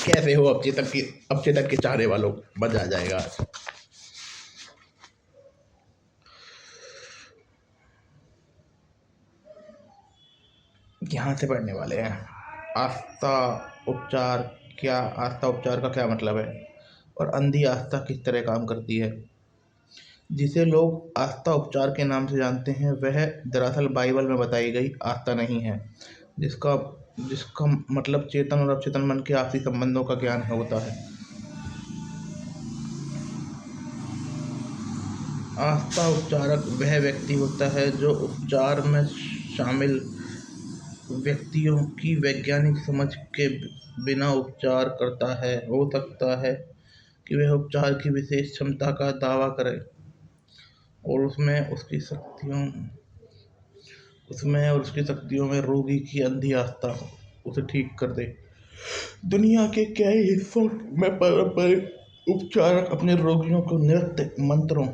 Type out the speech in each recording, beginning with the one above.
कैसे हो अब चेतन के चाहने वालों, मजा आ जाएगा आज। यहाँ से पढ़ने वाले हैं। आस्था उपचार आस्था उपचार का क्या मतलब है और अंधी आस्था किस तरह काम करती है। जिसे लोग आस्था उपचार के नाम से जानते हैं वह दरअसल बाइबल में बताई गई आस्था नहीं है, जिसका जिसका मतलब चेतन और अवचेतन मन के आपसी संबंधों का ज्ञान होता है। आस्था उपचारक वह व्यक्ति होता है जो उपचार में शामिल व्यक्तियों की वैज्ञानिक समझ के बिना उपचार करता है। हो सकता है कि वह उपचार की विशेष क्षमता का दावा करे और उसकी शक्तियों में रोगी की अंधी आस्था उसे ठीक कर दे। दुनिया के कई हिस्सों में पारंपरिक उपचारक अपने रोगियों को नृत्य, मंत्रों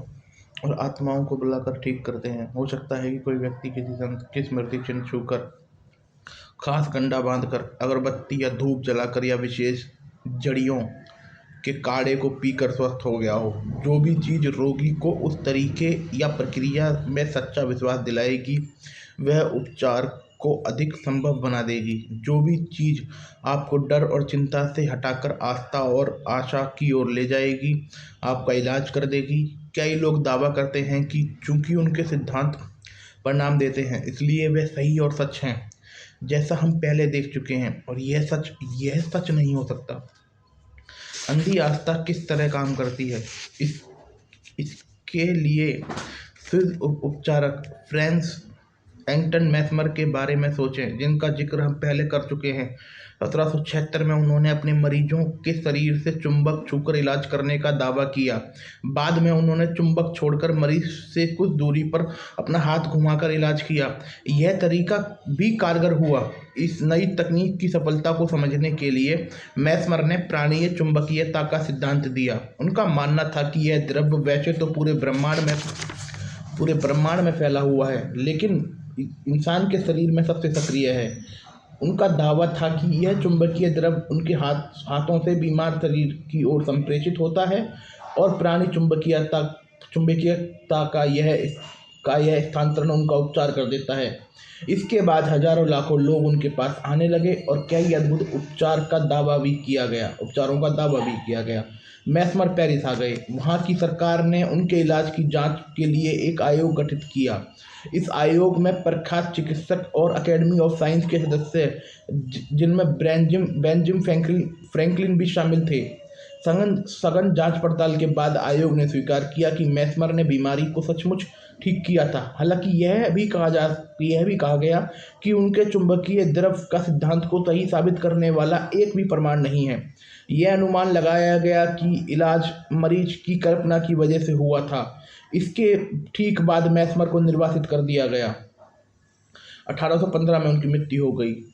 और आत्माओं को बुलाकर ठीक करते हैं। हो सकता है कि कोई व्यक्ति किसी संत की स्मृति चिन्ह छूकर, खास कंडा बांधकर, अगरबत्ती या धूप जलाकर या विशेष जड़ियों के काढ़े को पीकर स्वस्थ हो गया हो। जो भी चीज रोगी को उस तरीके या प्रक्रिया में सच्चा विश्वास दिलाएगी वह उपचार को अधिक संभव बना देगी। जो भी चीज आपको डर और चिंता से हटाकर आस्था और आशा की ओर ले जाएगी आपका इलाज कर देगी। कई लोग दावा करते हैं कि चूंकि उनके सिद्धांत परिणाम देते हैं इसलिए वे सही और सच हैं, जैसा हम पहले देख चुके हैं, और यह सच नहीं हो सकता। अंधी आस्था किस तरह काम करती है इसके लिए फिर उपचारक फ्रांस एंटन मैस्मर के बारे में सोचें, जिनका जिक्र हम पहले कर चुके हैं। 1776 में उन्होंने अपने मरीजों के शरीर से चुंबक छूकर इलाज करने का दावा किया। बाद में उन्होंने चुंबक छोड़कर मरीज से कुछ दूरी पर अपना हाथ घुमाकर इलाज किया। यह तरीका भी कारगर हुआ। इस नई तकनीक की सफलता को समझने के लिए मैस्मर ने प्राणीय चुंबकीयता का सिद्धांत दिया। उनका मानना था कि यह द्रव्य वैसे तो पूरे ब्रह्मांड में फैला हुआ है, लेकिन इंसान के शरीर में सबसे सक्रिय है। उनका दावा था कि यह चुंबकीय द्रव्य उनके हाथों से बीमार शरीर की ओर संप्रेषित होता है और प्राणी चुंबकीयता का यह स्थानांतरण उनका उपचार कर देता है। इसके बाद हजारों लाखों लोग उनके पास आने लगे और कई अद्भुत उपचारों का दावा भी किया गया। मैस्मर पेरिस आ गए। वहाँ की सरकार ने उनके इलाज की जांच के लिए एक आयोग गठित किया। इस आयोग में प्रख्यात चिकित्सक और अकेडमी ऑफ साइंस के सदस्य, जिनमें बेंजामिन फ्रैंकलिन भी शामिल थे। सघन जांच पड़ताल के बाद आयोग ने स्वीकार किया कि मैस्मर ने बीमारी को सचमुच ठीक किया था। हालांकि यह भी कहा गया कि उनके चुंबकीय द्रव्य का सिद्धांत को सही साबित करने वाला एक भी प्रमाण नहीं है। यह अनुमान लगाया गया कि इलाज मरीज की कल्पना की वजह से हुआ था। इसके ठीक बाद मैस्मर को निर्वासित कर दिया गया। 1815 में उनकी मृत्यु हो गई।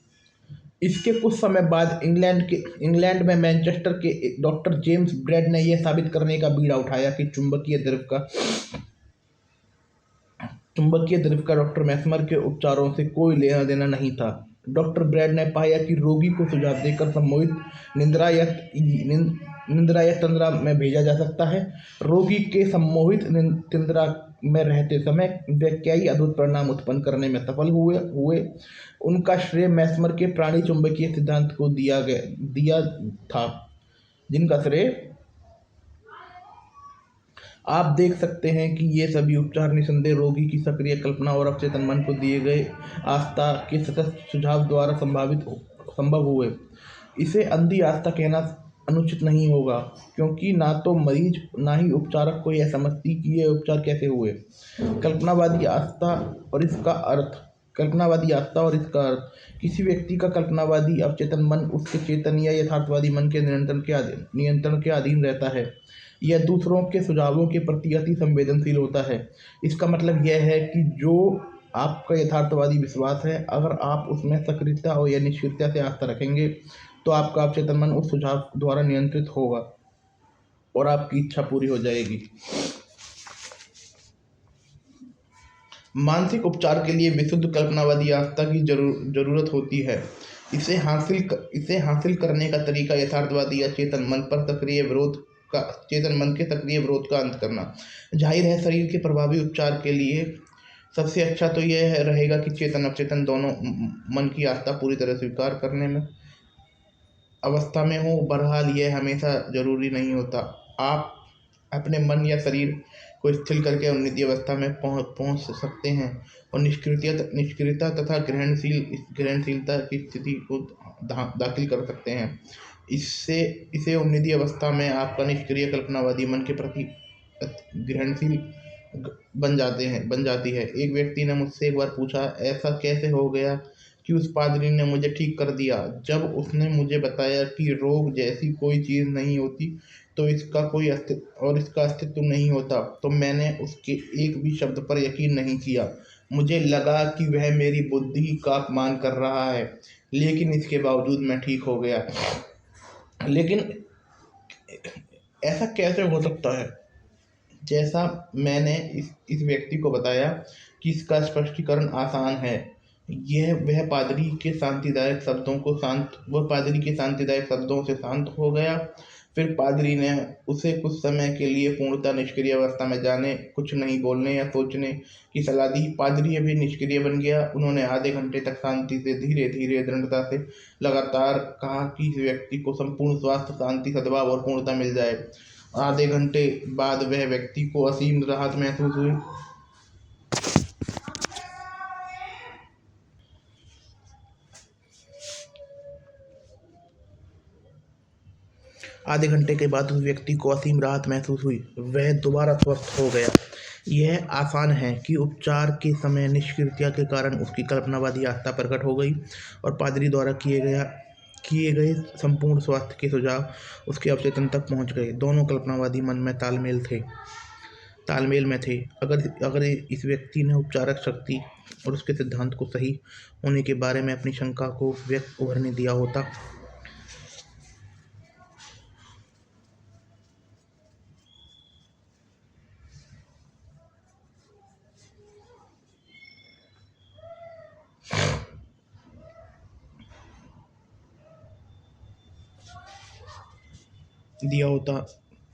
इसके कुछ समय बाद इंग्लैंड में मैनचेस्टर के डॉक्टर जेम्स ब्रेड ने यह साबित करने का बीड़ा उठाया कि चुंबकीय द्रव्य का डॉक्टर मैस्मर के उपचारों से कोई लेना देना नहीं था। डॉक्टर ब्रेड ने पाया कि रोगी को सुझाव देकर सम्मोहित निद्रा या तंद्रा में भेजा जा सकता है। रोगी के सम्मोहित निद्रा में रहते समय वे कई अद्भुत परिणाम उत्पन्न करने में सफल हुए। उनका श्रेय मैस्मर के प्राणी चुंबकीय सिद्धांत को दिया था, जिनका श्रेय आप देख सकते हैं कि ये सभी उपचार निसंदेह रोगी की सक्रिय कल्पना और अवचेतन मन को दिए गए आस्था के सतत सुझाव द्वारा संभव हुए। इसे अंधी आस्था कहना अनुचित नहीं होगा, क्योंकि ना तो मरीज ना ही उपचारक को यह समझती कि ये उपचार कैसे हुए। कल्पनावादी आस्था और इसका अर्थ किसी व्यक्ति का कल्पनावादी अवचेतन मन उसके चेतन या यथार्थवादी मन के नियंत्रण के अधीन रहता है। यह दूसरों के सुझावों के प्रति अति संवेदनशील होता है। इसका मतलब यह है कि जो आपका यथार्थवादी विश्वास है, अगर आप उसमें सक्रियता और या निष्क्रियता से आस्था रखेंगे तो आपका अवचेतन मन उस सुझाव द्वारा नियंत्रित होगा और आपकी इच्छा पूरी हो जाएगी। मानसिक उपचार के लिए विशुद्ध कल्पनावादी आस्था की जरूरत होती है। इसे हासिल करने का तरीका यथार्थवादी या चेतन मन के सक्रिय विरोध का अंत करना। जाहिर है, शरीर के प्रभावी उपचार के लिए सबसे अच्छा तो यह रहेगा कि चेतन अवचेतन दोनों मन की आस्था पूरी तरह स्वीकार करने में अवस्था में हो। बहरहाल यह हमेशा जरूरी नहीं होता। आप अपने मन या शरीर को स्थिर करके उन्नति अवस्था में पहुंच सकते हैं और निष्क्रियता तथा ग्रहणशीलता की स्थिति को दाखिल कर सकते हैं। इससे इसे उन्नति अवस्था में आपका निष्क्रिय कल्पनावादी मन के प्रति ग्रहणशील बन जाती है। एक व्यक्ति ने मुझसे एक बार पूछा, ऐसा कैसे हो गया कि उस पादरी ने मुझे ठीक कर दिया? जब उसने मुझे बताया कि रोग जैसी कोई चीज़ नहीं होती तो इसका अस्तित्व नहीं होता, तो मैंने उसके एक भी शब्द पर यकीन नहीं किया। मुझे लगा कि वह मेरी बुद्धि का अपमान कर रहा है, लेकिन इसके बावजूद मैं ठीक हो गया। लेकिन ऐसा कैसे हो सकता है? जैसा मैंने इस व्यक्ति को बताया कि इसका स्पष्टीकरण आसान है। वह पादरी के शांतिदायक शब्दों से शांत हो गया। फिर पादरी ने उसे कुछ समय के लिए पूर्णतः निष्क्रिय अवस्था में जाने, कुछ नहीं बोलने या सोचने की सलाह दी। पादरी अभी निष्क्रिय बन गया। उन्होंने आधे घंटे तक शांति से, धीरे धीरे, दृढ़ता से लगातार कहा कि इस व्यक्ति को संपूर्ण स्वास्थ्य, शांति, सद्भाव और पूर्णता मिल जाए। आधे घंटे बाद वह व्यक्ति को असीम राहत महसूस हुई। आधे घंटे के बाद उस व्यक्ति को असीम राहत महसूस हुई। वह दोबारा स्वस्थ हो गया। यह आसान है कि उपचार के समय निष्क्रियता के कारण उसकी कल्पनावादी आस्था प्रकट हो गई और पादरी द्वारा किए गए संपूर्ण स्वास्थ्य के सुझाव उसके अवचेतन तक पहुंच गए। दोनों कल्पनावादी मन में तालमेल में थे। अगर इस व्यक्ति ने उपचारक शक्ति और उसके सिद्धांत को सही होने के बारे में अपनी शंका को व्यक्त उभरने दिया होता।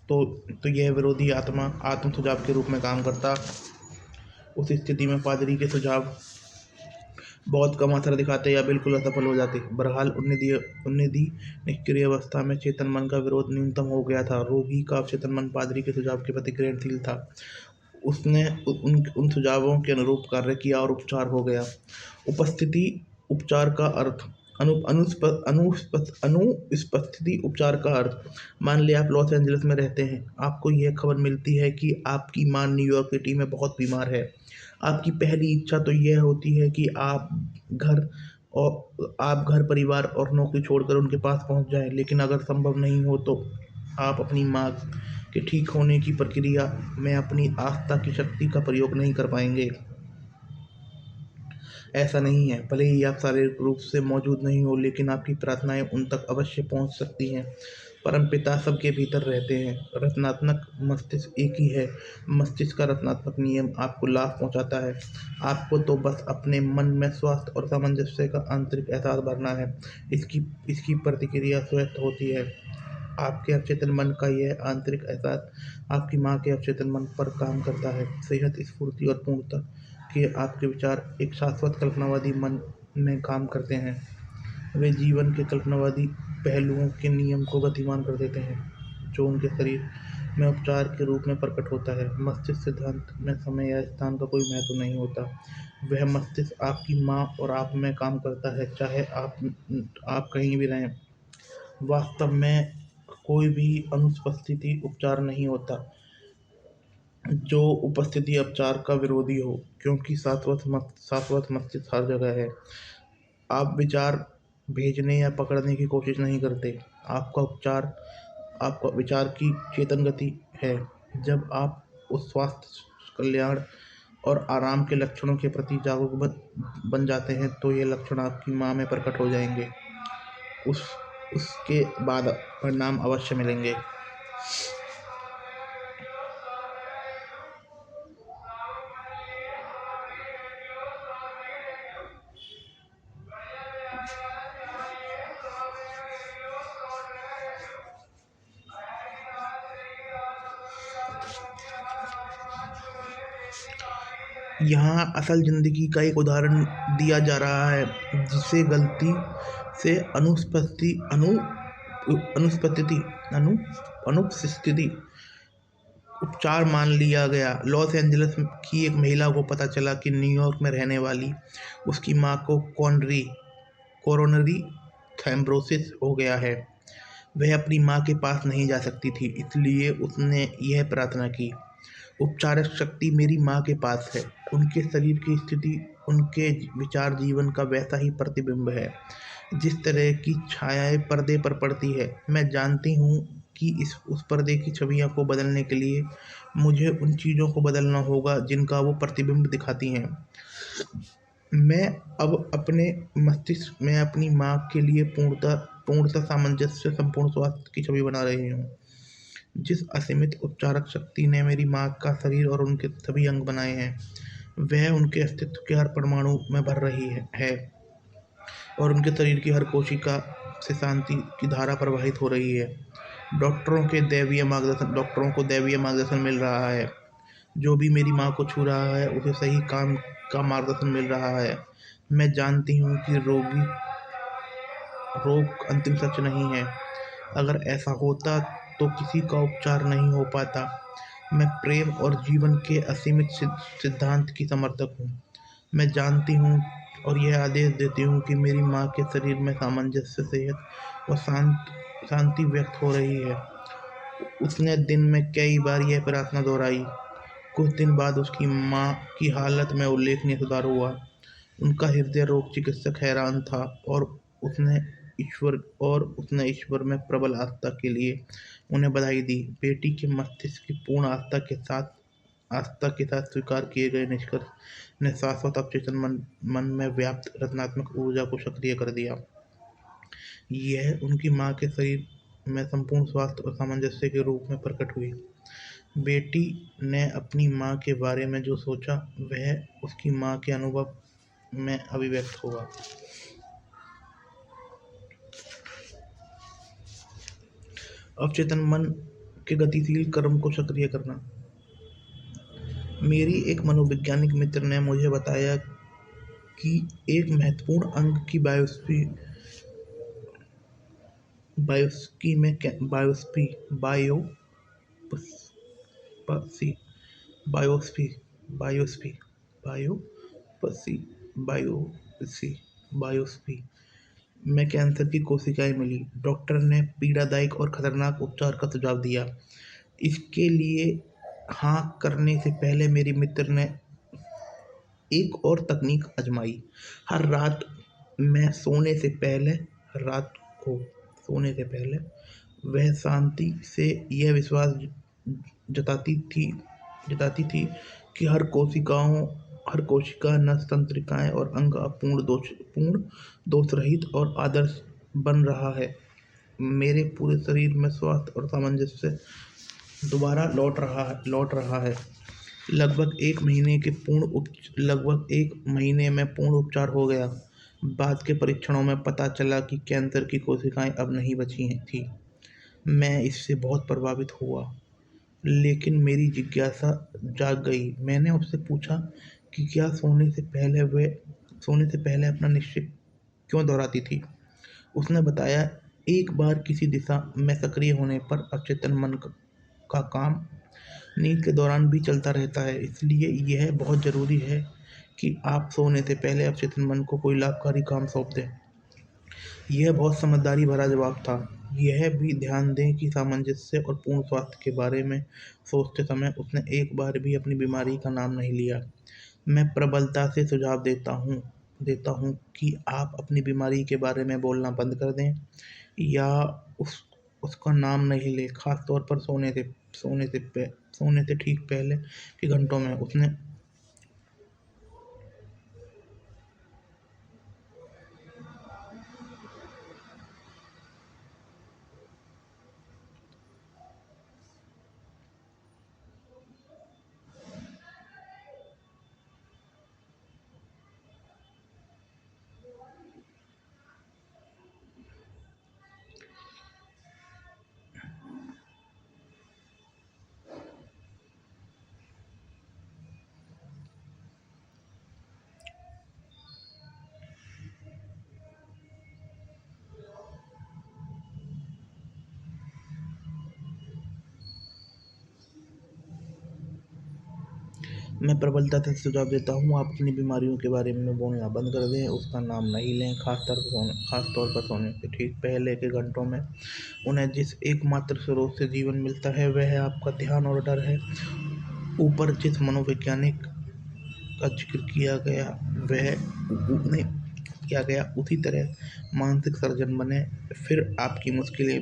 तो यह विरोधी आत्म सुझाव के रूप में काम करता। उस स्थिति में पादरी के सुझाव बहुत कम असर दिखाते या बिल्कुल असफल हो जाते। बहरहाल उन्नति निष्क्रिय अवस्था में चेतन मन का विरोध न्यूनतम हो गया था। रोगी का अवचेतन मन पादरी के सुझाव के प्रति ग्रहणशील था। उसने उन सुझावों के अनुरूप कार्य किया और उपचार हो गया। उपस्थिति उपचार का अर्थ अनुपस्थिति उपचार का अर्थ। मान लें आप लॉस एंजलिस में रहते हैं। आपको यह खबर मिलती है कि आपकी माँ न्यूयॉर्क सिटी में बहुत बीमार है। आपकी पहली इच्छा तो यह होती है कि आप घर, परिवार और नौकरी छोड़कर उनके पास पहुंच जाएं। लेकिन अगर संभव नहीं हो तो आप अपनी माँ के ठीक होने की प्रक्रिया में अपनी आस्था की शक्ति का प्रयोग नहीं कर पाएंगे। ऐसा नहीं है, भले ही आप शारीरिक रूप से मौजूद नहीं हो, लेकिन आपकी प्रार्थनाएं उन तक अवश्य पहुंच सकती हैं। परमपिता सबके भीतर रहते हैं। रचनात्मक मस्तिष्क एक ही है। मस्तिष्क का रचनात्मक नियम आपको लाभ पहुंचाता है। आपको तो बस अपने मन में स्वास्थ्य और सामंजस्य का आंतरिक एहसास भरना है। इसकी प्रतिक्रिया स्वतः होती है। आपके अवचेतन मन का यह आंतरिक एहसास आपकी माँ के अवचेतन मन पर काम करता है। सेहत, स्फूर्ति और पूर्णता के आपके विचार एक शाश्वत कल्पनावादी मन में काम करते हैं। वे जीवन के कल्पनावादी पहलुओं के नियम को गतिमान कर देते हैं, जो उनके शरीर में उपचार के रूप में प्रकट होता है। मस्तिष्क सिद्धांत में समय या स्थान का कोई महत्व नहीं होता। वह मस्तिष्क आपकी माँ और आप में काम करता है, चाहे आप कहीं भी रहें। वास्तव में कोई भी अनुपस्थिति उपचार नहीं होता जो उपस्थिति उपचार का विरोधी हो, क्योंकि शाश्वत मस्तिष्क हर जगह है। आप विचार भेजने या पकड़ने की कोशिश नहीं करते। आपका विचार की चेतन गति है। जब आप उस स्वास्थ्य, कल्याण और आराम के लक्षणों के प्रति जागरूक बन जाते हैं, तो ये लक्षण आपकी माँ में प्रकट हो जाएंगे। उसके बाद परिणाम अवश्य मिलेंगे। यहाँ असल ज़िंदगी का एक उदाहरण दिया जा रहा है जिसे गलती से अनुपस्थिति अनु अनुपस्थिति उपचार मान लिया गया। लॉस एंजलिस की एक महिला को पता चला कि न्यूयॉर्क में रहने वाली उसकी माँ को कोरोनरी थ्रोम्बोसिस हो गया है। वह अपनी माँ के पास नहीं जा सकती थी, इसलिए उसने यह प्रार्थना की, उपचारक शक्ति मेरी माँ के पास है। उनके शरीर की स्थिति उनके विचार जीवन का वैसा ही प्रतिबिंब है जिस तरह की छायाएं पर्दे पर पड़ती है। मैं जानती हूँ कि इस उस पर्दे की छवियों को बदलने के लिए मुझे उन चीज़ों को बदलना होगा जिनका वो प्रतिबिंब दिखाती हैं। मैं अब अपने मस्तिष्क में अपनी माँ के लिए पूर्णतः सामंजस्य संपूर्ण स्वास्थ्य की छवि बना रही हूँ। जिस असीमित उपचारक शक्ति ने मेरी माँ का शरीर और उनके सभी अंग बनाए हैं, वह उनके अस्तित्व के हर परमाणु में भर रही है और उनके शरीर की हर कोशिका से शांति की धारा प्रवाहित हो रही है। डॉक्टरों को दैवीय मार्गदर्शन मिल रहा है। जो भी मेरी माँ को छू रहा है उसे सही काम का मार्गदर्शन मिल रहा है। मैं जानती हूँ कि रोग अंतिम सच नहीं है। अगर ऐसा होता तो किसी का उपचार नहीं हो पाता। मैं प्रेम और जीवन के असीमित सिद्धांत की समर्थक हूँ। मैं जानती हूँ और यह आदेश देती हूँ कि मेरी माँ के शरीर में सामंजस्य, सेहत और शांति व्यक्त हो रही है। उसने दिन में कई बार यह प्रार्थना दोहराई। कुछ दिन बाद उसकी माँ की हालत में उल्लेखनीय सुधार हुआ। उनका हृदय रोग चिकित्सक हैरान था और उसने उसने ईश्वर में प्रबल आस्था के लिए उन्हें बधाई दी। बेटी के मस्तिष्क की पूर्ण आस्था के साथ स्वीकार किए गए निष्कर्ष ने शाश्वत अवचेतन मन में व्याप्त रचनात्मक ऊर्जा को सक्रिय कर दिया। यह उनकी माँ के शरीर में संपूर्ण स्वास्थ्य और सामंजस्य के रूप में प्रकट हुई। बेटी ने अपनी माँ के बारे में जो सोचा वह उसकी माँ के अनुभव में अभिव्यक्त हुआ। अवचेतन मन के गतिशील क्रम को सक्रिय करना। मेरी एक मनोवैज्ञानिक मित्र ने मुझे बताया कि एक महत्वपूर्ण अंग की बायोप्सी में biopsy biopsy biopsy biopsy biopsy में कैंसर की कोशिकाएं मिली। डॉक्टर ने पीड़ादायक और खतरनाक उपचार का सुझाव दिया। इसके लिए हाँ करने से पहले मेरी मित्र ने एक और तकनीक आजमाई। हर रात मैं सोने से पहले हर रात को सोने से पहले वह शांति से यह विश्वास जताती थी कि हर कोशिका, नस तंत्रिकाएं और अंग अब पूर्ण दोष रहित और आदर्श बन रहा है। मेरे पूरे शरीर में स्वास्थ्य और सामंजस्य दोबारा लौट रहा है। लगभग एक महीने में पूर्ण उपचार हो गया। बाद के परीक्षणों में पता चला कि कैंसर की कोशिकाएं अब नहीं बची थी। मैं इससे बहुत प्रभावित हुआ, लेकिन मेरी जिज्ञासा जाग गई। मैंने उससे पूछा कि क्या सोने से पहले अपना निश्चय क्यों दोहराती थी। उसने बताया, एक बार किसी दिशा में सक्रिय होने पर अवचेतन मन का काम नींद के दौरान भी चलता रहता है। इसलिए यह बहुत ज़रूरी है कि आप सोने से पहले अवचेतन मन को कोई लाभकारी काम सौंप दें। यह बहुत समझदारी भरा जवाब था। यह भी ध्यान दें कि सामंजस्य और पूर्ण स्वास्थ्य के बारे में सोचते समय उसने एक बार भी अपनी बीमारी का नाम नहीं लिया। मैं प्रबलता से सुझाव देता हूँ कि आप अपनी बीमारी के बारे में बोलना बंद कर दें या उसका नाम नहीं लें, खास तौर पर सोने से ठीक पहले के घंटों में। उसने मैं प्रबलता से सुझाव देता हूँ, आप अपनी बीमारियों के बारे में बोलना बंद कर दें, उसका नाम नहीं लें, खास तौर पर सोने से ठीक पहले के घंटों में। उन्हें जिस एकमात्र स्रोत से जीवन मिलता है वह है आपका ध्यान और डर है। ऊपर जिस मनोवैज्ञानिक का जिक्र किया गया वह उन्हें किया गया उसी तरह मानसिक सर्जन बने, फिर आपकी मुश्किलें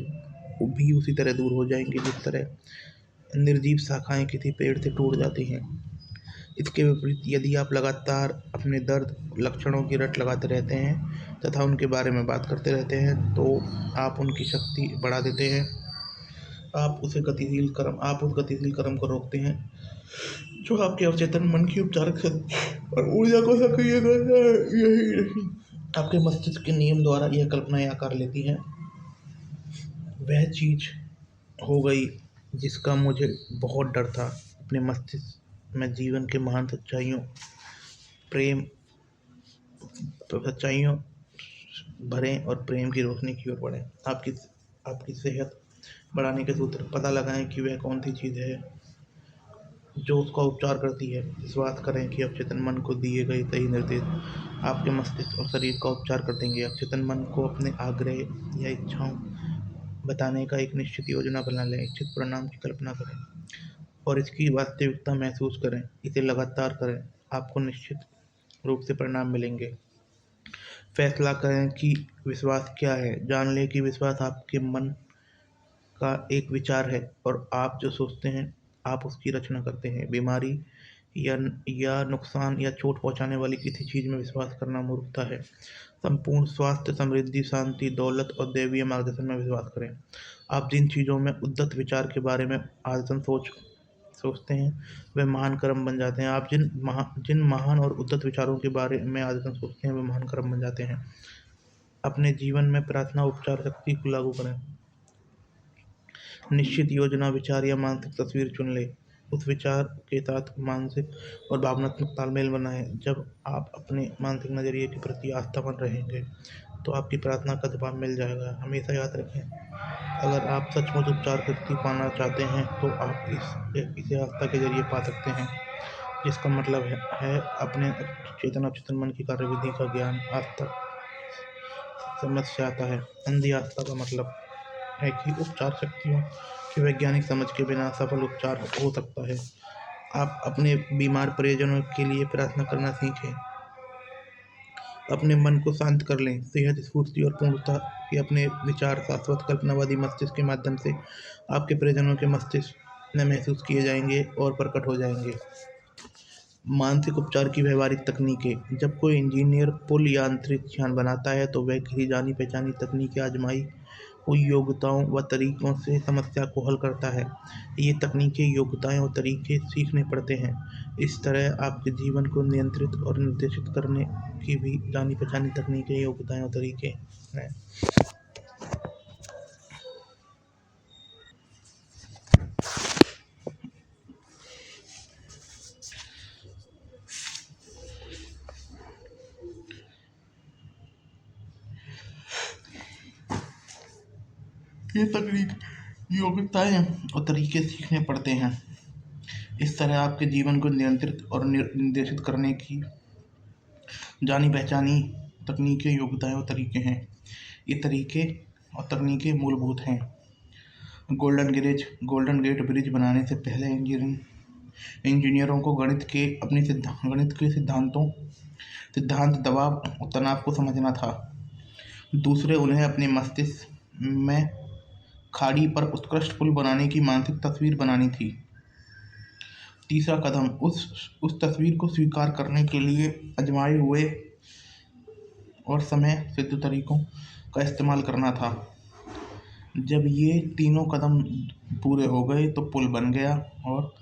भी उसी तरह दूर हो जाएंगी जिस तरह निर्जीव शाखाएं किसी पेड़ से टूट जाती हैं। इसके विपरीत यदि आप लगातार अपने दर्द लक्षणों की रट लगाते रहते हैं तथा उनके बारे में बात करते रहते हैं तो आप उनकी शक्ति बढ़ा देते हैं। आप उस गतिशील कर्म को रोकते हैं जो आपके अवचेतन मन की उपचारक शक्ति और ऊर्जा को सक्रिय करता है। यही नहीं, आपके मस्तिष्क के नियम द्वारा यह कल्पनाएं आकार लेती हैं। वह चीज हो गई जिसका मुझे बहुत डर था। अपने मस्तिष्क में जीवन के महान प्रेम सच्चाइयों भरें और प्रेम की रोशनी की ओर बढ़ें। आपकी सेहत बढ़ाने के सूत्र पता लगाएं कि वह कौन सी चीज़ है जो उसका उपचार करती है। विश्वास करें कि अवचेतन मन को दिए गए सही निर्देश आपके मस्तिष्क और शरीर का उपचार कर देंगे। अवचेतन मन को अपने आग्रह या इच्छाओं बताने का एक निश्चित योजना बना लें। इच्छित परिणाम की कल्पना करें और इसकी वास्तविकता महसूस करें। इसे लगातार करें, आपको निश्चित रूप से परिणाम मिलेंगे। फैसला करें कि विश्वास क्या है। जान लें कि विश्वास आपके मन का एक विचार है और आप जो सोचते हैं आप उसकी रचना करते हैं। बीमारी या नुकसान या चोट पहुंचाने वाली किसी चीज़ में विश्वास करना मूर्खता है। संपूर्ण स्वास्थ्य, समृद्धि, शांति, दौलत और दैवीय मार्गदर्शन में विश्वास करें। आप जिन चीज़ों में उद्यत विचार के बारे में आदतन सोचते हैं वे महान कर्म बन जाते हैं। आप जिन महान और उद्यत विचारों के बारे में आदतन सोचते हैं वे महान कर्म बन जाते हैं। अपने जीवन में प्रार्थना उपचार शक्ति को लागू करें। निश्चित योजना, विचार या मानसिक तस्वीर चुन लें। उस विचार के साथ मानसिक और भावनात्मक तालमेल बनाएं। जब आप अपने मानसिक नजरिए के प्रति आस्थावान रहेंगे तो आपकी प्रार्थना का जवाब मिल जाएगा। हमेशा याद रखें, अगर आप सचमुच उपचार शक्ति पाना चाहते हैं तो आप इसे आस्था के जरिए पा सकते हैं, जिसका मतलब है अपने चेतन अवचेतन मन की कार्यविधि का ज्ञान। आस्था समझ से आता है। अंधी आस्था का मतलब है कि उपचार शक्तियों की वैज्ञानिक समझ के बिना सफल उपचार हो सकता है। आप अपने बीमार परिजनों के लिए प्रार्थना करना सीखें। अपने मन को शांत कर लें। सेहत, स्फूर्ति और पूर्णता के अपने विचार शाश्वत कल्पनावादी मस्तिष्क के माध्यम से आपके परिजनों के मस्तिष्क में महसूस किए जाएंगे और प्रकट हो जाएंगे। मानसिक उपचार की व्यवहारिक तकनीकें। जब कोई इंजीनियर पुल या अंतरिक्ष यान बनाता है तो वह किसी जानी पहचानी तकनीकें आजमाई हुई योग्यताओं व तरीकों से समस्या को हल करता है। ये तकनीकें, योग्यताएं और तरीके सीखने पड़ते हैं। इस तरह आपके जीवन को नियंत्रित और निर्देशित करने की भी जानी पहचानी तकनीकें, योग्यताएं और तरीके हैं। ये तकनीक, योग्यताएं और तरीके सीखने पड़ते हैं। इस तरह आपके जीवन को नियंत्रित और निर्देशित करने की जानी पहचानी तकनीकें, योग्यताएं और तरीके हैं। ये तरीके और तकनीकें मूलभूत हैं। गोल्डन गेट ब्रिज बनाने से पहले इंजीनियरों को गणित के सिद्धांत, दबाव और तनाव को समझना था। दूसरे, उन्हें अपने मस्तिष्क में खाड़ी पर उत्कृष्ट पुल बनाने की मानसिक तस्वीर बनानी थी। तीसरा कदम, उस तस्वीर को स्वीकार करने के लिए आजमाए हुए और समय सिद्ध तरीकों का इस्तेमाल करना था। जब ये तीनों कदम पूरे हो गए तो पुल बन गया और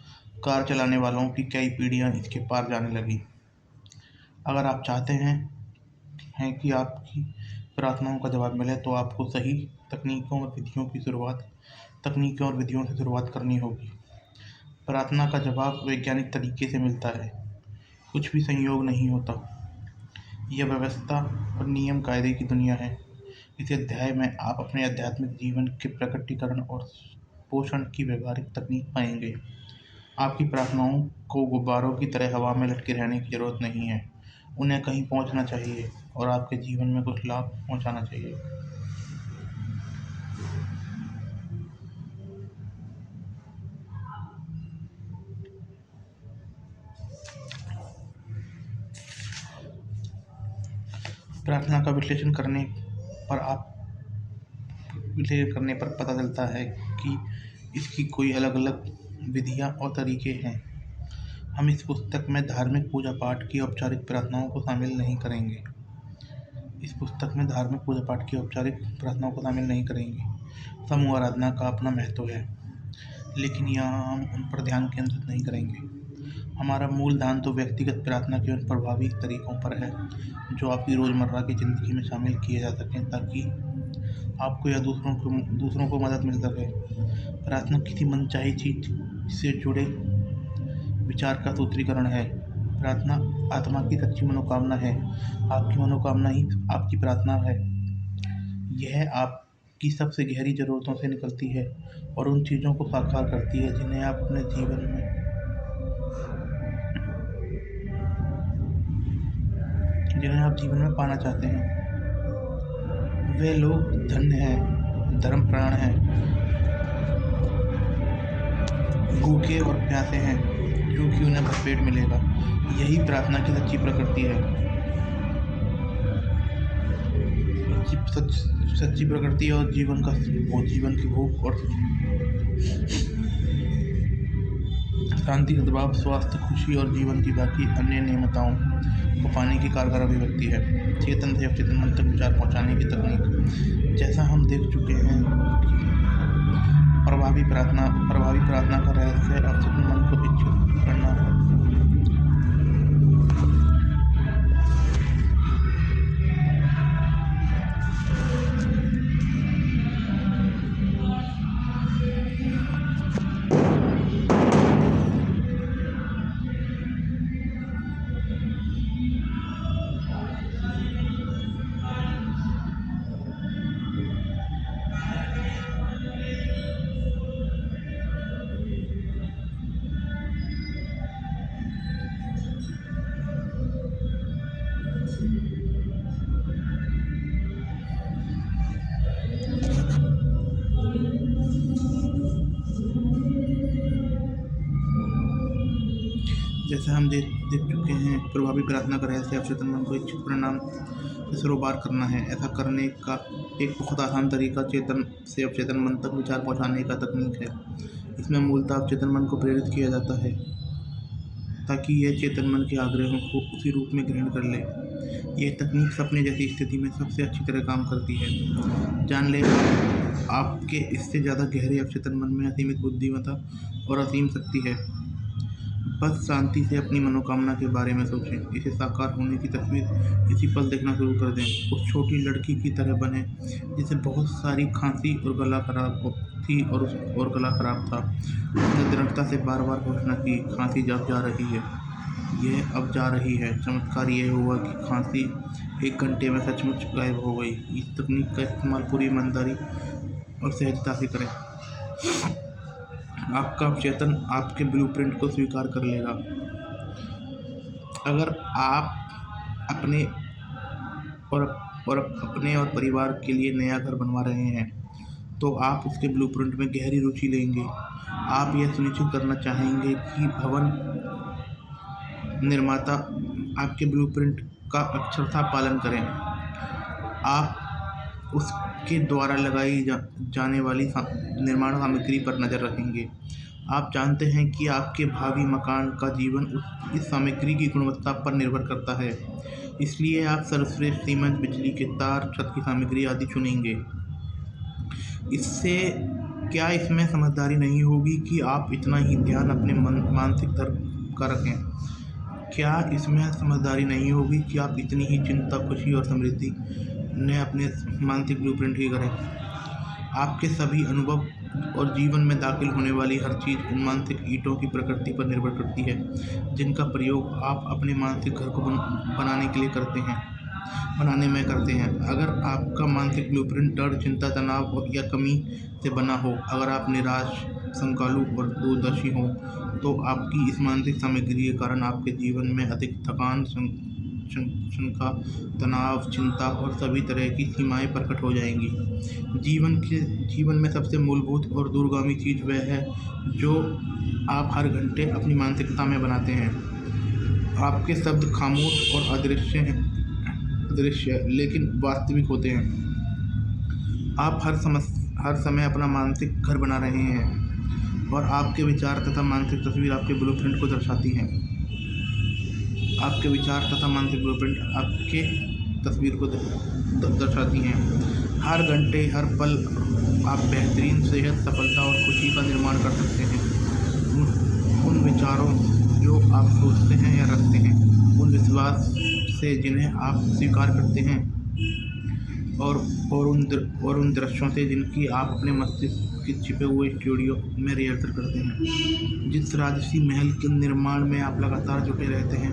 कार चलाने वालों की कई पीढ़ियां इसके पार जाने लगी। अगर आप चाहते हैं कि आपकी प्रार्थनाओं का जवाब मिले तो आपको सही तकनीकों और विधियों से शुरुआत करनी होगी। प्रार्थना का जवाब वैज्ञानिक तरीके से मिलता है। कुछ भी संयोग नहीं होता। यह व्यवस्था और नियम कायदे की दुनिया है। इस अध्याय में आप अपने आध्यात्मिक जीवन के प्रकटीकरण और पोषण की व्यवहारिक तकनीक पाएंगे। आपकी प्रार्थनाओं को गुब्बारों की तरह हवा में लटके रहने की ज़रूरत नहीं है। उन्हें कहीं पहुंचना चाहिए और आपके जीवन में कुछ लाभ पहुंचाना चाहिए। प्रार्थना का पर आप विश्लेषण करने पर पता चलता है कि इसकी कोई अलग अलग विधियां और तरीके हैं। हम इस पुस्तक में धार्मिक पूजा पाठ की औपचारिक प्रार्थनाओं को शामिल नहीं करेंगे। समूह आराधना का अपना महत्व है, लेकिन यहाँ हम उन पर ध्यान केंद्रित नहीं करेंगे। हमारा मूल ध्यान तो व्यक्तिगत प्रार्थना के उन प्रभावी तरीकों पर है जो आपकी रोज़मर्रा की ज़िंदगी में शामिल किए जा सकें, ताकि आपको या दूसरों को मदद मिल सके। प्रार्थना किसी मनचाही चीज़ से जुड़े विचार का सूत्रीकरण है। प्रार्थना आत्मा की सच्ची मनोकामना है। आपकी मनोकामना ही आपकी प्रार्थना है। यह आपकी सबसे गहरी ज़रूरतों से निकलती है और उन चीज़ों को साकार करती है जिन्हें आप अपने जीवन में पाना चाहते हैं। वे लोग धन्य हैं, धर्मप्राण हैं, भूखे और प्यासे हैं, क्योंकि उन्हें भरपेट मिलेगा। यही प्रार्थना की सच्ची प्रकृति है। सच्ची प्रकृति और जीवन की भूख और शांति, सद्भाव, स्वास्थ्य, खुशी और जीवन की बाकी अन्य नियमताओं को पाने की कारगर अभिव्यक्ति है। चेतन से अवचेतन मन तक विचार पहुंचाने की तकनीक। जैसा हम देख चुके हैं, प्रभावी प्रार्थना का रहस्य अवचेतन मन को इच्छुक करना है। जैसे हम देख चुके हैं, प्रभावी प्रार्थना का रहस्य अवचेतन मन को इच्छित परिणाम से सरोबार करना है। ऐसा करने का एक बहुत आसान तरीका चेतन से अवचेतन मन तक विचार पहुंचाने का तकनीक है। इसमें मूलतः अवचेतन मन को प्रेरित किया जाता है ताकि यह चेतन मन के आग्रहों को उसी रूप में ग्रहण कर ले। यह तकनीक सपने जैसी स्थिति में सबसे अच्छी तरह काम करती है। जान लें, आपके इससे ज़्यादा गहरे अवचेतन मन में असीमित बुद्धिमत्ता और असीम शक्ति है। बस शांति से अपनी मनोकामना के बारे में सोचें। इसे साकार होने की तस्वीर इसी पल देखना शुरू कर दें। उस छोटी लड़की की तरह बने जिसे बहुत सारी खांसी और गला खराब थी और गला खराब था। उसने दृढ़ता से बार बार घोषणा की, खांसी अब जा रही है, यह अब जा रही है। चमत्कार यह हुआ कि खांसी 1 घंटे में सचमुच गायब हो गई। इस तकनीक का इस्तेमाल पूरी ईमानदारी और सहजता से करें। आपका अवचेतन आपके ब्लूप्रिंट को स्वीकार कर लेगा। अगर आप अपने और परिवार के लिए नया घर बनवा रहे हैं, तो आप उसके ब्लूप्रिंट में गहरी रुचि लेंगे। आप यह सुनिश्चित करना चाहेंगे कि भवन निर्माता आपके ब्लूप्रिंट का अक्षरशः पालन करें। आप उसके द्वारा लगाई जाने वाली निर्माण सामग्री पर नज़र रखेंगे। आप जानते हैं कि आपके भावी मकान का जीवन इस सामग्री की गुणवत्ता पर निर्भर करता है, इसलिए आप सर्वश्रेष्ठ सीमेंट, बिजली के तार, छत की सामग्री आदि चुनेंगे। इसमें समझदारी नहीं होगी कि आप इतना ही ध्यान अपने मानसिक धर्म का रखें? क्या इसमें समझदारी नहीं होगी कि आप इतनी ही चिंता, खुशी और समृद्धि ने अपने मानसिक ब्लूप्रिंट ही करें? आपके सभी अनुभव और जीवन में दाखिल होने वाली हर चीज़ उन मानसिक ईंटों की प्रकृति पर निर्भर करती है जिनका प्रयोग आप अपने मानसिक घर को बनाने में करते हैं। अगर आपका मानसिक ब्लूप्रिंट डर, चिंता, तनाव या कमी से बना हो, अगर आप निराश, संकालु और दूरदर्शी हों, तो आपकी इस मानसिक सामग्री के कारण आपके जीवन में अधिक थकान, शंका, तनाव, चिंता और सभी तरह की सीमाएं प्रकट हो जाएंगी। जीवन में सबसे मूलभूत और दूरगामी चीज़ वह है जो आप हर घंटे अपनी मानसिकता में बनाते हैं। आपके शब्द खामोश और अदृश्य लेकिन वास्तविक होते हैं। आप हर समय अपना मानसिक घर बना रहे हैं और आपके विचार तथा मानसिक तस्वीर आपके ब्लूप्रिंट को दर्शाती हैं। आपके विचार तथा मानसिक ब्लूप्रिंट आपके तस्वीर को दर्शाती हैं। हर घंटे, हर पल आप बेहतरीन सेहत, सफलता और खुशी का निर्माण कर सकते हैं। उन विचारों जो आप सोचते हैं या रखते हैं, उन विश्वास से जिन्हें आप स्वीकार करते हैं, और उन दृश्यों से जिनकी आप अपने मस्तिष्क के छिपे हुए स्टूडियो में रिहर्सल करते हैं। जिस राजसी महल के निर्माण में आप लगातार जुटे रहते हैं,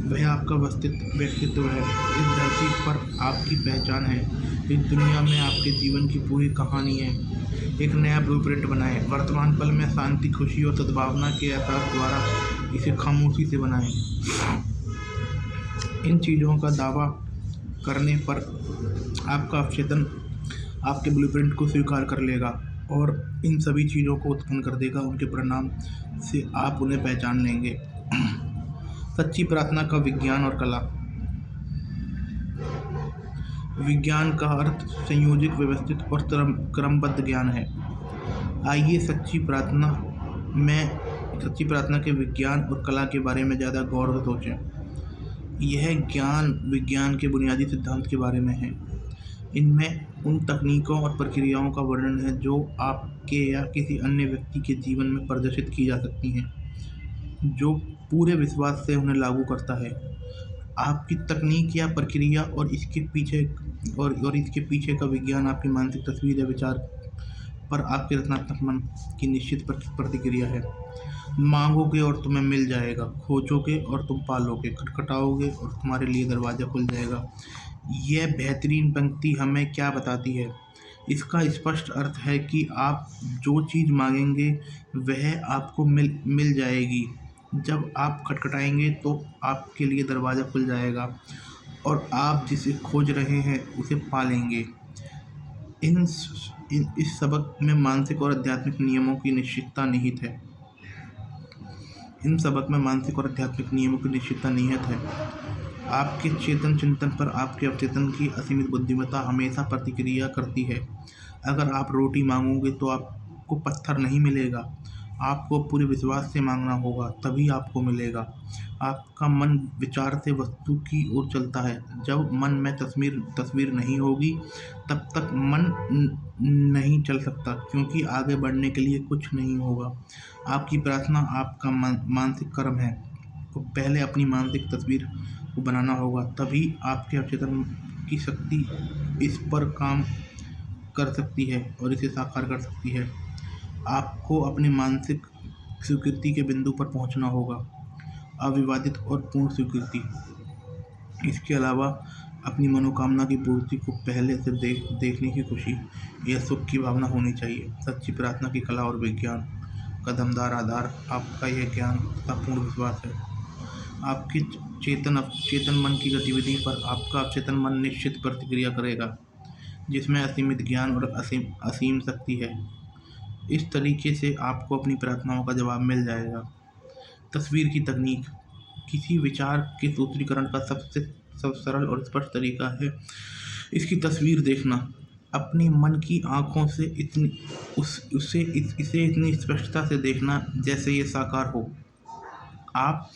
वह आपका व्यक्तित्व है। इस धरती पर आपकी पहचान है। इस दुनिया में आपके जीवन की पूरी कहानी है। एक नया ब्लूप्रिंट बनाएं। वर्तमान पल में शांति, खुशी और सद्भावना के एहसास द्वारा इसे खामोशी से बनाएं। इन चीज़ों का दावा करने पर आपका अवचेतन आपके ब्लूप्रिंट को स्वीकार कर लेगा और इन सभी चीज़ों को उत्पन्न कर देगा। उनके परिणाम से आप उन्हें पहचान लेंगे। सच्ची प्रार्थना का विज्ञान और कला। विज्ञान का अर्थ संयोजित, व्यवस्थित और क्रमबद्ध ज्ञान है। आइए सच्ची प्रार्थना के विज्ञान और कला के बारे में ज़्यादा गौर से सोचें। यह ज्ञान विज्ञान के बुनियादी सिद्धांत के बारे में है। इनमें उन तकनीकों और प्रक्रियाओं का वर्णन है जो आपके या किसी अन्य व्यक्ति के जीवन में प्रदर्शित की जा सकती हैं, जो पूरे विश्वास से उन्हें लागू करता है। आपकी तकनीक या प्रक्रिया और इसके पीछे का विज्ञान आपकी मानसिक तस्वीर या विचार पर आपके रचनात्मक मन की निश्चित प्रतिक्रिया है। मांगोगे और तुम्हें मिल जाएगा, खोजोगे और तुम पालोगे, खटखटाओगे और तुम्हारे लिए दरवाज़ा खुल जाएगा। यह बेहतरीन पंक्ति हमें क्या बताती है? इसका स्पष्ट अर्थ है कि आप जो चीज़ मांगेंगे वह आपको मिल जाएगी। जब आप खटखटाएंगे तो आपके लिए दरवाज़ा खुल जाएगा और आप जिसे खोज रहे हैं उसे पा लेंगे। इस सबक में मानसिक और आध्यात्मिक नियमों की निश्चितता निहित है। आपके चेतन चिंतन पर आपके अवचेतन की असीमित बुद्धिमत्ता हमेशा प्रतिक्रिया करती है। अगर आप रोटी मांगोगे तो आपको पत्थर नहीं मिलेगा। आपको पूरे विश्वास से मांगना होगा, तभी आपको मिलेगा। आपका मन विचार से वस्तु की ओर चलता है। जब मन में तस्वीर नहीं होगी तब तक मन नहीं चल सकता, क्योंकि आगे बढ़ने के लिए कुछ नहीं होगा। आपकी प्रार्थना आपका मानसिक कर्म है। तो पहले अपनी मानसिक तस्वीर को बनाना होगा, तभी आपके अवचेतन की शक्ति इस पर काम कर सकती है और इसे साकार कर सकती है। आपको अपनी मानसिक स्वीकृति के बिंदु पर पहुंचना होगा, अविवादित और पूर्ण स्वीकृति। इसके अलावा अपनी मनोकामना की पूर्ति को पहले से देखने की खुशी या सुख की भावना होनी चाहिए। सच्ची प्रार्थना की कला और विज्ञान का दमदार आधार आपका यह ज्ञान का पूर्ण विश्वास है। आपके चेतन मन की गतिविधि पर आपका अवचेतन मन निश्चित प्रतिक्रिया करेगा, जिसमें असीमित ज्ञान और असीम शक्ति है। इस तरीके से आपको अपनी प्रार्थनाओं का जवाब मिल जाएगा। तस्वीर की तकनीक किसी विचार के सूत्रीकरण का सबसे सरल और स्पष्ट तरीका है इसकी तस्वीर देखना। अपनी मन की आँखों से इसे इतनी स्पष्टता से देखना जैसे ये साकार हो। आप